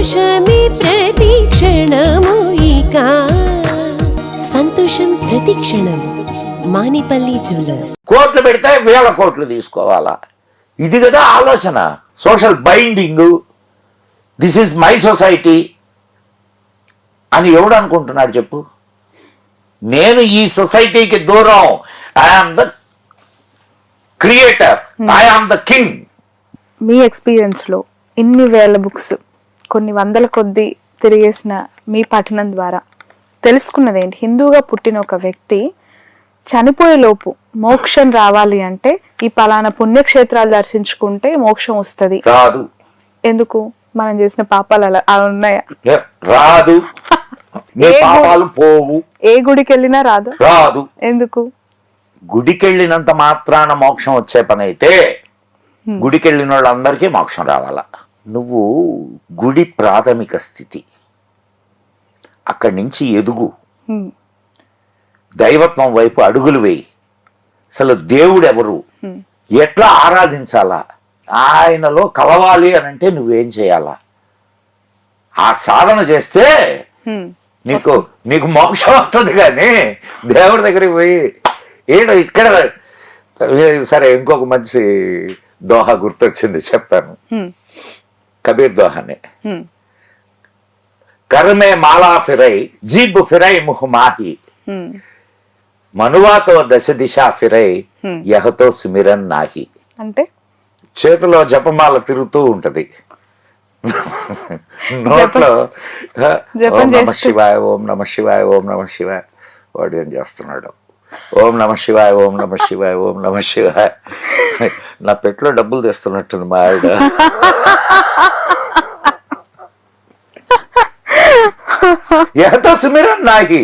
సంతోషమే ప్రతి క్షణము ఇక సంతోషం ప్రతి క్షణం మానిపల్లి జ్యువెలర్స్. కోట్లు పెడితే 1000 కోట్లు తీసుకోవాలా? ఇది కదా ఆలోచన. Social binding, this is my society అని ఎవడు అనుకుంటున్నాడు చెప్పు? నేను ఈ సొసైటీకి దూరం. I am the creator, I am the king. మీ ఎక్స్పీరియన్స్లో ఇన్ని వేల బుక్స్, కొన్ని వందల కొద్దీ తిరిగేసిన మీ పఠనం ద్వారా తెలుసుకున్నది ఏంటి? హిందూగా పుట్టిన ఒక వ్యక్తి చనిపోయే లోపు మోక్షం రావాలి అంటే ఈ పలానా పుణ్యక్షేత్రాలు దర్శించుకుంటే మోక్షం వస్తుంది. రాదు. ఎందుకు? మనం చేసిన పాపాలు అలా ఉన్నాయా? రాదు. పాపాలు పోవు. ఏ గుడికి వెళ్ళినా రాదు. రాదు. ఎందుకు? గుడికి వెళ్ళినంత మాత్రాన మోక్షం వచ్చే పని అయితే గుడికి వెళ్ళిన వాళ్ళందరికీ మోక్షం రావాలా? నువ్వు గుడి ప్రాథమిక స్థితి, అక్కడి నుంచి ఎదుగు, దైవత్వం వైపు అడుగులు వేయి. అసలు దేవుడు ఎవరు, ఎట్లా ఆరాధించాలా, ఆయనలో కలవాలి అని అంటే నువ్వేం చేయాలా? ఆ సాధన చేస్తే నీకు మోక్షం వస్తుంది. కానీ దేవుడి దగ్గరికి పోయి ఏంటో ఇక్కడ సరే. ఇంకొక మంచి దోహ గుర్తొచ్చింది, చెప్తాను. కబీర్ దోహానే. కర్మే మాలా ఫిరై జీబ్ ఫిరై ముహ్ మాహి, మనువాతో దశ దిశ ఫిరై యహతో సుమిరన్ నాహి. అంటే చేతిలో జపమాల తిరుగుతూ ఉంటది, నోట్లో ఓం నమ శివాయ, ఓం నమ శివాయ, ఓం నమ శివాయ. వాడు ఏం చేస్తున్నాడు? ఓం నమ శివాయ, ఓం నమ శివాయ, ఓం నమ శివాయ. నా పెట్లో డబ్బులు తెస్తున్నట్టుంది మా ఆవిడ. ఎంతో సుమిరన్ నాకి.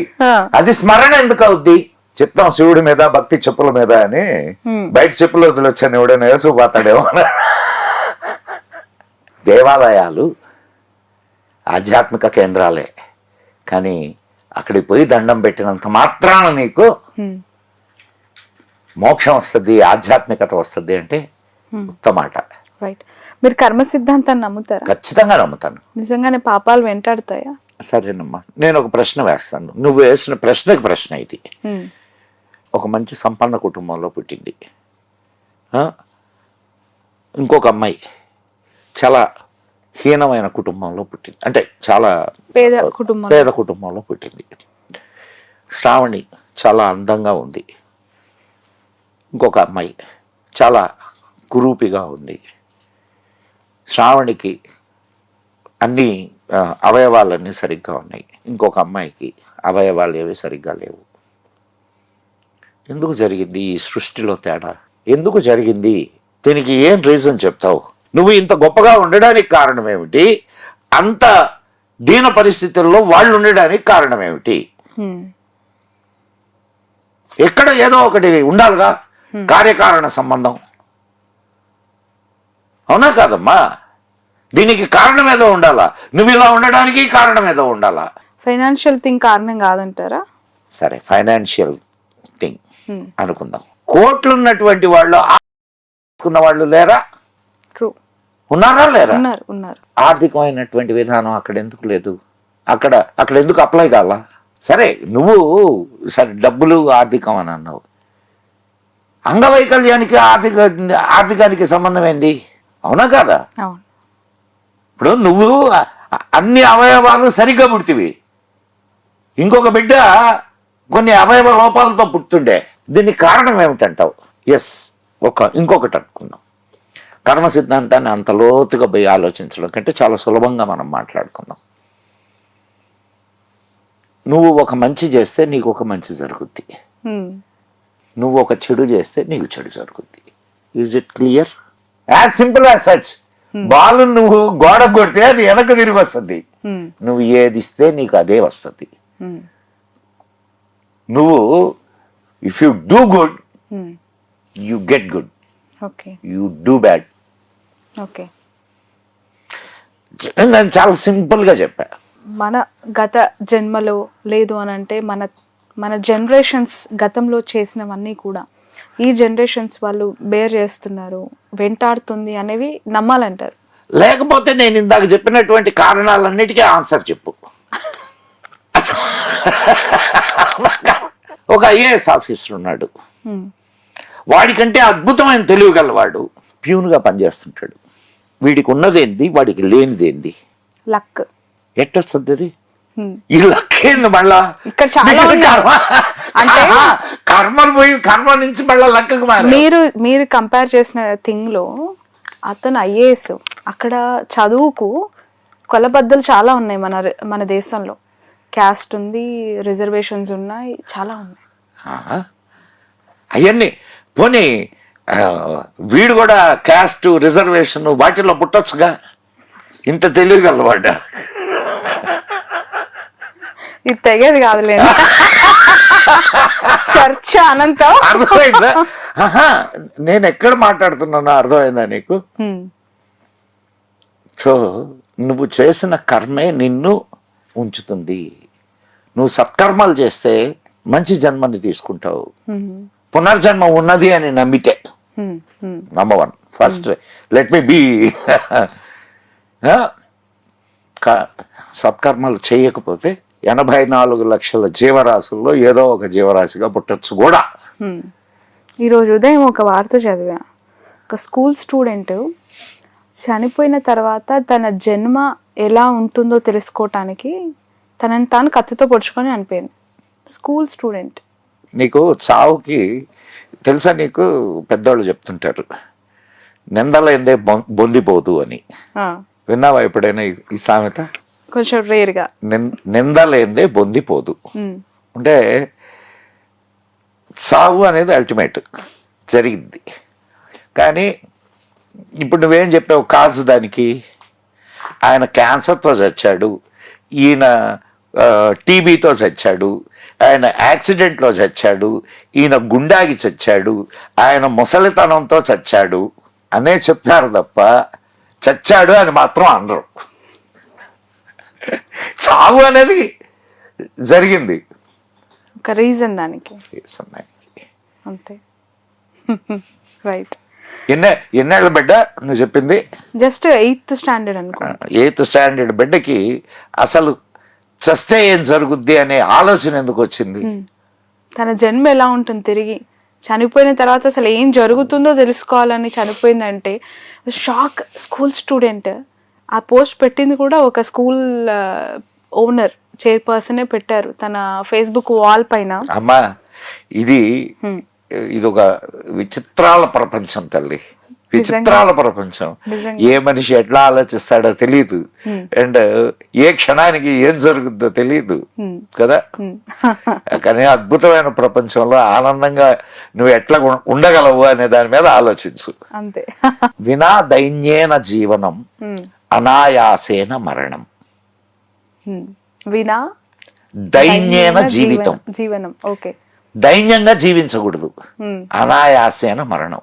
అది స్మరణ ఎందుకు అవుద్ది? చెప్తాం శివుడి మీద, భక్తి చెప్పుల మీద అని. బయట చెప్పులు వదిలొచ్చాను, ఎవడైనా వేసుకుపోతాడేమో. దేవాలయాలు ఆధ్యాత్మిక కేంద్రాలే, కానీ అక్కడికి పోయి దండం పెట్టినంత మాత్రాన నీకు మోక్షం వస్తుంది, ఆధ్యాత్మికత వస్తుంది అంటే ఉత్తమాట. రైట్. మీరు కర్మ సిద్ధాంతాన్ని నమ్ముతారా? ఖచ్చితంగా నమ్ముతాను. నిజంగానే పాపాలు వెంటాడుతాయా? సరేనమ్మా, నేను ఒక ప్రశ్న వేస్తాను. నువ్వు వేసిన ప్రశ్నకి ప్రశ్న ఇది. ఒక మంచి సంపన్న కుటుంబంలో పుట్టింది, ఇంకొక అమ్మాయి చాలా హీనమైన కుటుంబంలో పుట్టింది, అంటే చాలా పేద కుటుంబంలో పుట్టింది. శ్రావణి చాలా అందంగా ఉంది, ఇంకొక అమ్మాయి చాలా కురూపిగా ఉంది. శ్రావణికి అన్ని అవయవాలన్నీ సరిగ్గా ఉన్నాయి, ఇంకొక అమ్మాయికి అవయవాలు ఏవి సరిగ్గా లేవు. ఎందుకు జరిగింది ఈ సృష్టిలో తేడా? ఎందుకు జరిగింది? దీనికి ఏం రీజన్ చెప్తావు? నువ్వు ఇంత గొప్పగా ఉండడానికి కారణం ఏమిటి? అంత దీన పరిస్థితుల్లో వాళ్ళు ఉండడానికి కారణం ఏమిటి? ఎక్కడ ఏదో ఒకటి ఉండాలిగా, కార్యకారణ సంబంధం. అవునా కాదమ్మా? దీనికి కారణం ఏదో ఉండాలా. నువ్వు ఇలా ఉండడానికి కారణం ఏదో ఉండాలా. ఫైనాన్షియల్ థింగ్ కారణం కాదంటారా? సరే, ఫైనాన్షియల్ థింగ్ అనుకుందాం. కోట్లు ఉన్నటువంటి వాళ్ళు లేరా? ఉన్నారా లేరా? ఉన్నారు. ఆర్థికమైనటువంటి విధానం అక్కడ ఎందుకు లేదు? అక్కడ ఎందుకు అప్లై కావాలా? సరే, నువ్వు సరే డబ్బులు ఆర్థికం అని అన్నావు. అంగవైకల్యానికి ఆర్థికానికి సంబంధం ఏంది? అవునా కాదా? ఇప్పుడు నువ్వు అన్ని అవయవాలు సరిగ్గా పుట్టివి, ఇంకొక బిడ్డ కొన్ని అవయవ లోపాలతో పుట్టుండే. దీనికి కారణం ఏమిటంటావు? ఎస్, ఇంకొకటి అనుకుందాం. కర్మ సిద్ధాంతాన్ని అంత లోతుగా పోయి ఆలోచించడం కంటే చాలా సులభంగా మనం మాట్లాడుకుందాం. నువ్వు ఒక మంచి చేస్తే నీకు ఒక మంచి జరుగుద్ది, నువ్వు ఒక చెడు చేస్తే నీకు చెడు జరుగుద్ది. Is it clear? As simple as such. Ball నువ్వు గోడ కొడితే అది వెనక తిరిగి వస్తుంది, నువ్వు ఏది ఇస్తే నీకు అదే వస్తుంది. నువ్వు if you do good you get good, you do bad. నేను చాలా సింపుల్ గా చెప్పా. మన గత జన్మలో లేదు అని అంటే మన జనరేషన్స్ గతంలో చేసినవన్నీ కూడా ఈ జనరేషన్స్ వాళ్ళు బేర్ చేస్తున్నారు, వెంటాడుతుంది అనేవి నమ్మాలంటారు. లేకపోతే నేను ఇందాక చెప్పినటువంటి కారణాలన్నిటికీ ఆన్సర్ చెప్పు. ఒక ఐఏఎస్ ఆఫీసర్ ఉన్నాడు, వాడికంటే అద్భుతమైన తెలివి గలవాడు, ప్యూన్గా పనిచేస్తుంటాడు. వీడికి ఉన్నదేంది, వాడికి లేనిదేంది? లక్. ఎట్టొస్తుంది అది? ఈ లక్ ఏంది మళ్ళా? ఇక్కడ చాలా అంటే కర్మలు పోయి కర్మ నుంచి మళ్ళా లక్కకు మారు. మీరు కంపేర్ చేసిన థింగ్ లో అతను ఐఏఎస్, అక్కడ చదువుకు కొలబద్దలు చాలా ఉన్నాయి మన దేశంలో. క్యాస్ట్ ఉంది, రిజర్వేషన్స్ ఉన్నాయి, చాలా ఉన్నాయి. అవన్నీ పోనీ వీడు కూడా క్యాస్ట్ రిజర్వేషన్ వాటిలో పుట్టొచ్చుగా, ఇంత తెలియగలవాడ. ఇది తెగేది కాదులేదు. చర్చ అనంతం అర్థమైందా? నేను ఎక్కడ మాట్లాడుతున్నానో అర్థమైందా నీకు? సో నువ్వు చేసిన కర్మే నిన్ను ఉంచుతుంది. నువ్వు సత్కర్మలు చేస్తే మంచి జన్మని తీసుకుంటావు. పునర్జన్మ ఉన్నది అని నమ్మితే, number 1 first let me be. సత్కర్మలు చేయకపోతే 84 లక్షల జీవరాశుల్లో ఏదో ఒక జీవరాశిగా పుట్టచ్చు కూడా. ఈరోజు ఉదయం ఒక వార్త చదివా. ఒక స్కూల్ స్టూడెంట్ చనిపోయిన తర్వాత తన జన్మ ఎలా ఉంటుందో తెలుసుకోవటానికి తనని తాను కత్తితో పొడుచుకొని అనిపోయింది. School student. నీకు చావుకి తెలుసా? నీకు పెద్దవాళ్ళు చెప్తుంటారు, నిందలేందే బొందిపోదు అని. విన్నావా ఎప్పుడైనా ఈ సామెత? కొంచెం రేర్గా. నిందలేందే బొందిపోదు అంటే చావు అనేది అల్టిమేట్ జరిగింది. కానీ ఇప్పుడు నువ్వేం చెప్పావు కాజు దానికి? ఆయన క్యాన్సర్తో చచ్చాడు, ఈయన టీబీతో చచ్చాడు, ఆయన యాక్సిడెంట్లో చచ్చాడు, ఈయన గుండాగి చచ్చాడు, ఆయన ముసలితనంతో చచ్చాడు అనే చెప్తారు తప్ప చచ్చాడు అని మాత్రం అనరు. చావు అనేది జరిగింది, ఒక రీజన్ దానికి అంతే. రైట్. ఎన్నేళ్ళ బిడ్డ నువ్వు చెప్పింది? జస్ట్ 8th స్టాండర్డ్ అనుకో. 8th స్టాండర్డ్ బిడ్డకి అసలు చస్తే ఏం జరుగుద్ది అనే ఆలోచన ఎందుకు వచ్చింది? తన జన్మ ఎలా ఉంటుంది, తిరిగి చనిపోయిన తర్వాత అసలు ఏం జరుగుతుందో తెలుసుకోవాలని చనిపోయిందంటే షాక్. School student. ఆ పోస్ట్ పెట్టింది కూడా ఒక స్కూల్ ఓనర్, చైర్పర్సనే పెట్టారు తన ఫేస్బుక్ వాల్ పైన. అమ్మా ఇది ఒక విచిత్రాల ప్రపంచం తల్లి, విచిత్రాల ప్రపంచం. ఏ మనిషి ఎట్లా ఆలోచిస్తాడో తెలియదు, అండ్ ఏ క్షణానికి ఏం జరుగుద్దో తెలియదు కదా. కానీ అద్భుతమైన ప్రపంచంలో ఆనందంగా నువ్వు ఎట్లా ఉండగలవు అనే దాని మీద ఆలోచించు అంతే. వినా దైన్యేన జీవనం అనాయాసేన మరణం. వినా దైన్యేన జీవనం. ఓకే. దైన్యంగా జీవించకూడదు, అనాయాసేన మరణం.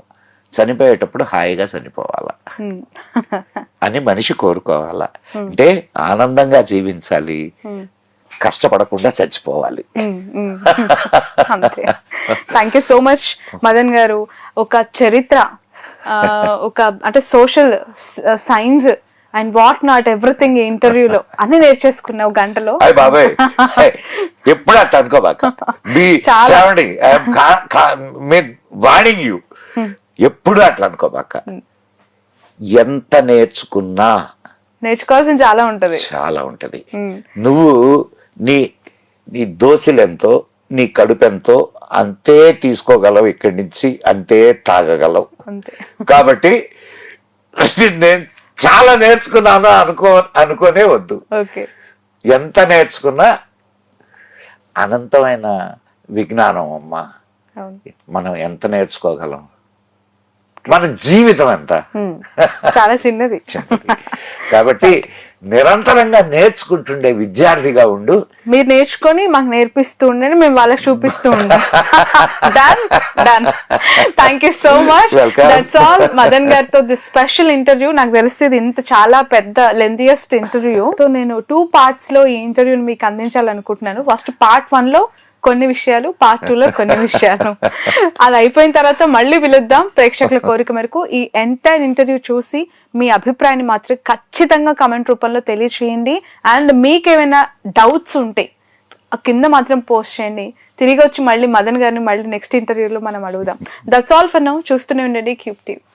చనిపోయేటప్పుడు హాయిగా చనిపోవాలా అని మనిషి కోరుకోవాలా. అంటే ఆనందంగా జీవించాలి, కష్టపడకుండా చచ్చిపోవాలి. Thank you so much Madan గారు. ఒక చరిత్ర, ఒక అంటే social science and what not everything ఇంటర్వ్యూలో అన్ని నేర్చేసుకున్నావు గంటలో. బాబాయ్ ఎప్పుడు అట్లా అనుకోబాక, వార్నింగ్ యూ, ఎప్పుడు అట్లా అనుకోబాక. ఎంత నేర్చుకోవాల్సిన చాలా ఉంటది. నువ్వు నీ దోశలెంతో, నీ కడుపెంతో అంతే తీసుకోగలవు, ఇక్కడి నుంచి అంతే తాగగలవు. కాబట్టి నేను చాలా నేర్చుకున్నాను అనుకోనే వద్దు. ఎంత నేర్చుకున్నా అనంతమైన విజ్ఞానం అమ్మా. మనం ఎంత నేర్చుకోగలం? మన జీవితం ఎంత చాలా చిన్నది. కాబట్టి నిరంతరంగా నేర్చుకుంటుండే విద్యార్థిగా ఉండు. మీరు నేర్చుకొని మాకు నేర్పిస్తూ ఉండండి, మేము వాళ్ళకి చూపిస్తూ ఉంటాం. Thank you so much. That's all. Madan గారితో దిస్ స్పెషల్ ఇంటర్వ్యూ. నాకు తెలిసేది ఇంత చాలా పెద్ద లెంథియస్ట్ ఇంటర్వ్యూ. సో నేను 2 parts లో ఈ ఇంటర్వ్యూని మీకు అందించాలనుకుంటున్నాను. ఫస్ట్ part 1 లో కొన్ని విషయాలు, పార్ట్ 2లో కొన్ని విషయాలు. అది అయిపోయిన తర్వాత మళ్ళీ పిలుద్దాం. ప్రేక్షకుల కోరిక మేరకు ఈ ఎంటైర్ ఇంటర్వ్యూ చూసి మీ అభిప్రాయాన్ని మాత్రం ఖచ్చితంగా కమెంట్ రూపంలో తెలియచేయండి. అండ్ మీకేమైనా డౌట్స్ ఉంటే ఆ కింద మాత్రం పోస్ట్ చేయండి. తిరిగి వచ్చి మళ్ళీ మదన్ గారిని మళ్ళీ నెక్స్ట్ ఇంటర్వ్యూలో మనం అడుగుదాం. That's all for now. చూస్తూనే ఉండండి క్యూబ్ టీవీ.